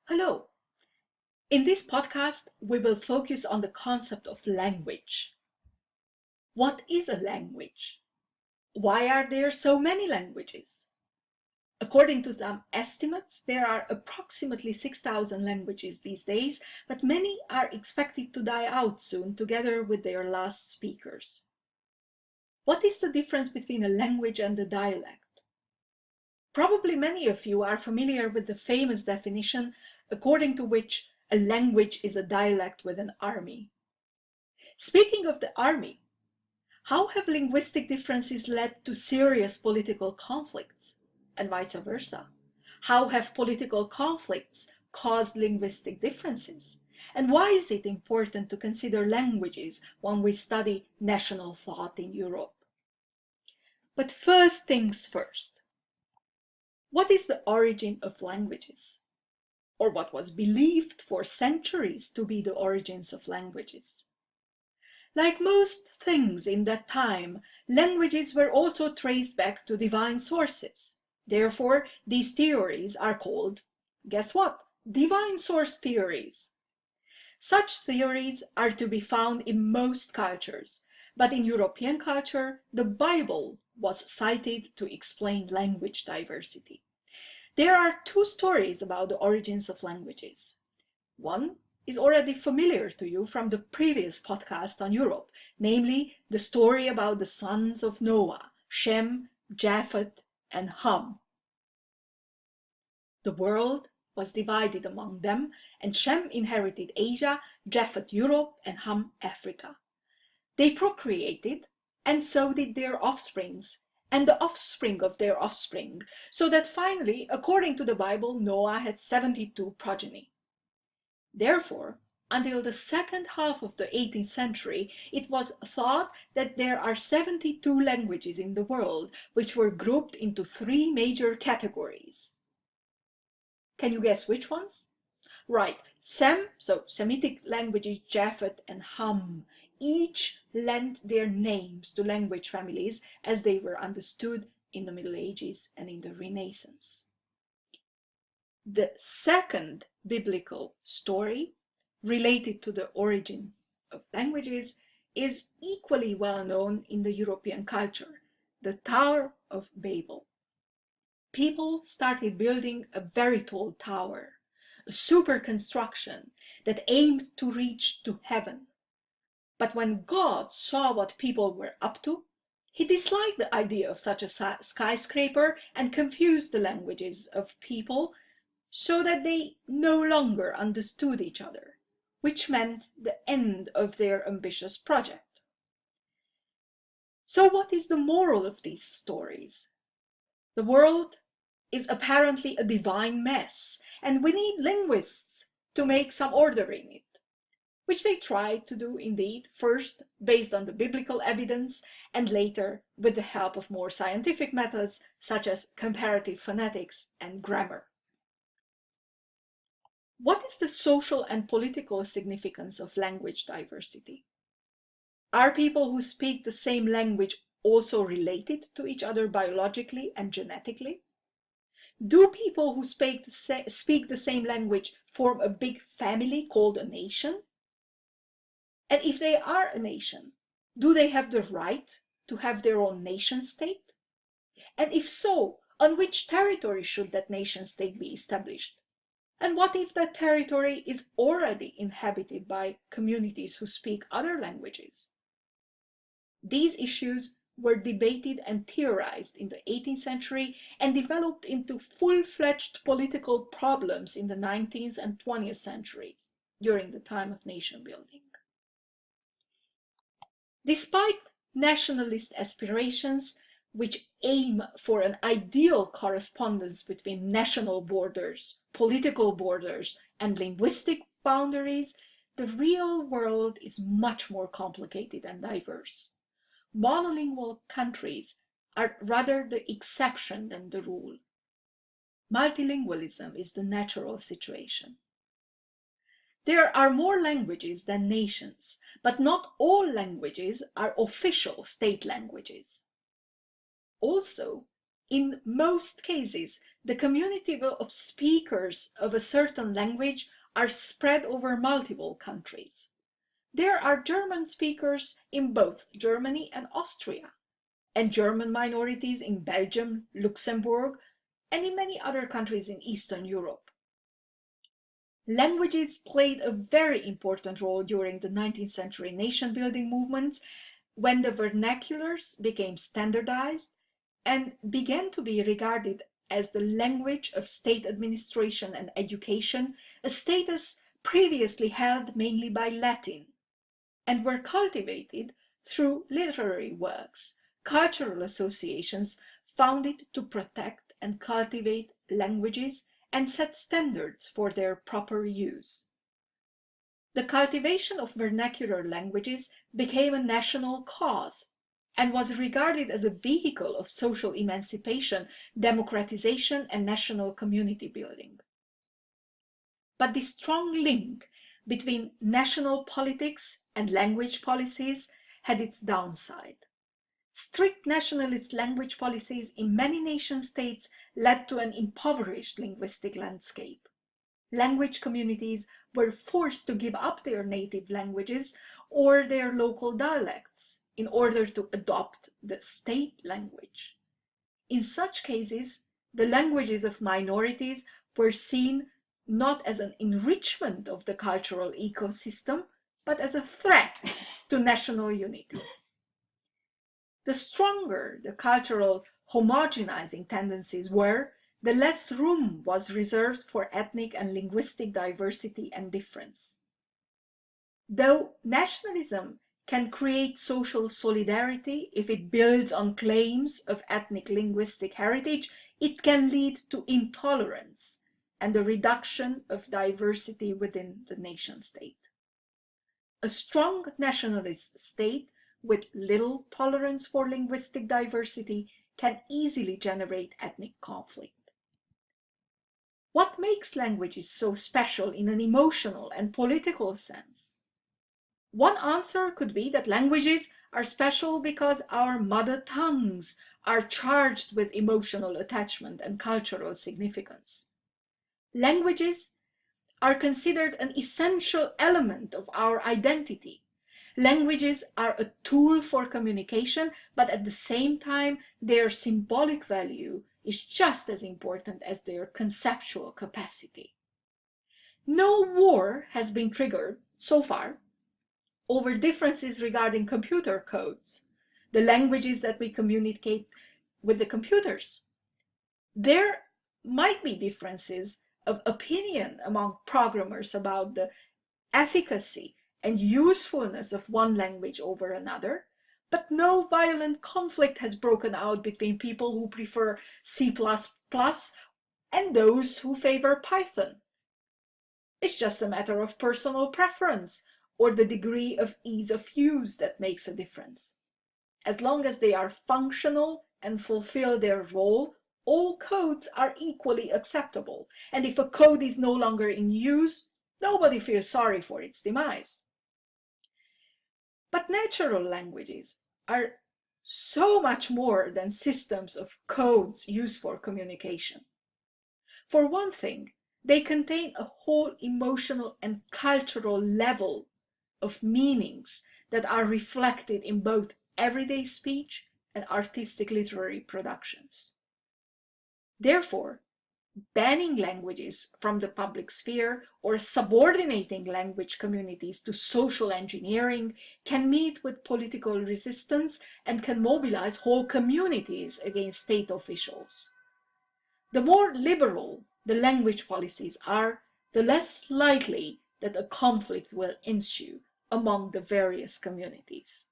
Hello. In this podcast, we will focus on the concept of language. What is a language? Why are there so many languages? According to some estimates, there are approximately 6,000 languages these days, but many are expected to die out soon together with their last speakers. What is the difference between a language and a dialect? Probably many of you are familiar with the famous definition according to which a language is a dialect with an army. Speaking of the army, how have linguistic differences led to serious political conflicts, and vice versa? How have political conflicts caused linguistic differences? And why is it important to consider languages when we study national thought in Europe? But first things first. What is the origin of languages? Or what was believed for centuries to be the origins of languages? Like most things in that time, languages were also traced back to divine sources. Therefore, these theories are called, guess what? Divine source theories. Such theories are to be found in most cultures, but in European culture, the Bible was cited to explain language diversity. There are two stories about the origins of languages. One is already familiar to you from the previous podcast on Europe, namely the story about the sons of Noah, Shem, Japheth, and Ham. The world was divided among them, and Shem inherited Asia, Japheth Europe, and Ham Africa. They procreated, and so did their offsprings, and the offspring of their offspring, so that finally, according to the Bible, Noah had 72 progeny. Therefore, until the second half of the 18th century, it was thought that there are 72 languages in the world, which were grouped into three major categories. Can you guess which ones? Right, Sem, so Semitic languages, Japheth and Ham, each lent their names to language families as they were understood in the Middle Ages and in the Renaissance. The second biblical story related to the origin of languages is equally well known in the European culture, the Tower of Babel. People started building a very tall tower, a super construction that aimed to reach to heaven. But when God saw what people were up to, he disliked the idea of such a skyscraper and confused the languages of people so that they no longer understood each other, which meant the end of their ambitious project. So what is the moral of these stories? The world is apparently a divine mess, and we need linguists to make some order in it, which they tried to do indeed, first based on the biblical evidence, and later with the help of more scientific methods such as comparative phonetics and grammar. What is the social and political significance of language diversity? Are people who speak the same language also related to each other biologically and genetically? Do people who speak the same language form a big family called a nation? And if they are a nation, do they have the right to have their own nation state? And if so, on which territory should that nation state be established? And what if that territory is already inhabited by communities who speak other languages? These issues were debated and theorized in the 18th century and developed into full-fledged political problems in the 19th and 20th centuries during the time of nation building. Despite nationalist aspirations, which aim for an ideal correspondence between national borders, political borders, and linguistic boundaries, the real world is much more complicated and diverse. Monolingual countries are rather the exception than the rule. Multilingualism is the natural situation. There are more languages than nations, but not all languages are official state languages. Also, In most cases, the community of speakers of a certain language are spread over multiple countries. There are German speakers in both Germany and Austria, and German minorities in Belgium, Luxembourg, and in many other countries in Eastern Europe. Languages played a very important role during the 19th century nation-building movements when the vernaculars became standardized and began to be regarded as the language of state administration and education, a status previously held mainly by Latin, and were cultivated through literary works, cultural associations founded to protect and cultivate languages and set standards for their proper use. The cultivation of vernacular languages became a national cause and was regarded as a vehicle of social emancipation, democratization, and national community building. But the strong link between national politics and language policies had its downside. Strict nationalist language policies in many nation states led to an impoverished linguistic landscape. Language communities were forced to give up their native languages or their local dialects in order to adopt the state language. In such cases, the languages of minorities were seen not as an enrichment of the cultural ecosystem, but as a threat to national unity. The stronger the cultural homogenizing tendencies were, the less room was reserved for ethnic and linguistic diversity and difference. Though nationalism can create social solidarity if it builds on claims of ethnic linguistic heritage, it can lead to intolerance and the reduction of diversity within the nation state. A strong nationalist state with little tolerance for linguistic diversity can easily generate ethnic conflict. What makes languages so special in an emotional and political sense? One answer could be that languages are special because our mother tongues are charged with emotional attachment and cultural significance. Languages are considered an essential element of our identity. Languages are a tool for communication, but at the same time, their symbolic value is just as important as their conceptual capacity. No war has been triggered, so far, over differences regarding computer codes, the languages that we communicate with the computers. There might be differences of opinion among programmers about the efficacy and usefulness of one language over another, but no violent conflict has broken out between people who prefer C++ and those who favor Python. It's just a matter of personal preference or the degree of ease of use that makes a difference. As long as they are functional and fulfill their role, all codes are equally acceptable, and if a code is no longer in use, nobody feels sorry for its demise. But natural languages are so much more than systems of codes used for communication. For one thing, they contain a whole emotional and cultural level of meanings that are reflected in both everyday speech and artistic literary productions. Therefore, banning languages from the public sphere or subordinating language communities to social engineering can meet with political resistance and can mobilize whole communities against state officials. The more liberal the language policies are, the less likely that a conflict will ensue among the various communities.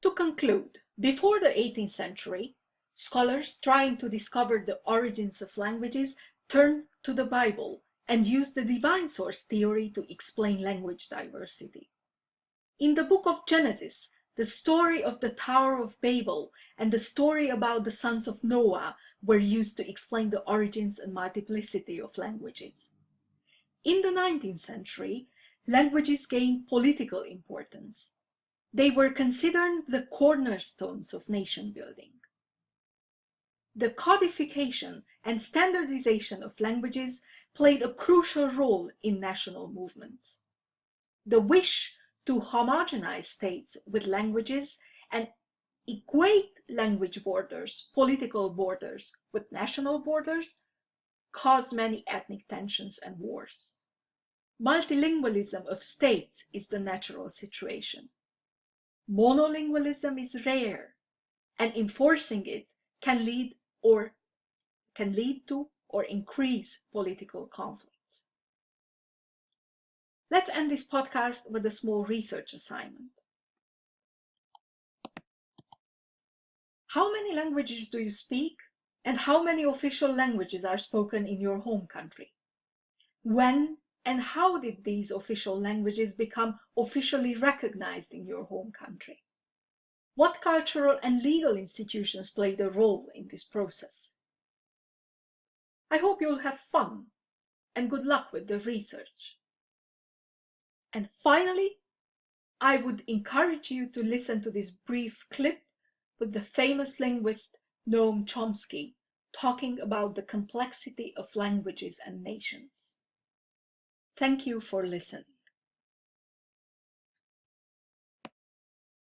To conclude, before the 18th century, scholars trying to discover the origins of languages turned to the Bible and used the divine source theory to explain language diversity. In the book of Genesis, the story of the Tower of Babel and the story about the sons of Noah were used to explain the origins and multiplicity of languages. In the 19th century, languages gained political importance. They were considered the cornerstones of nation building. The codification and standardization of languages played a crucial role in national movements. The wish to homogenize states with languages and equate language borders, political borders, with national borders caused many ethnic tensions and wars. Multilingualism of states is the natural situation. Monolingualism is rare, and enforcing it can lead to or increase political conflicts. Let's end this podcast with a small research assignment. How many languages do you speak, and how many official languages are spoken in your home country? When and how did these official languages become officially recognized in your home country? What cultural and legal institutions played a role in this process? I hope you'll have fun and good luck with the research. And finally, I would encourage you to listen to this brief clip with the famous linguist Noam Chomsky talking about the complexity of languages and nations. Thank you for listening.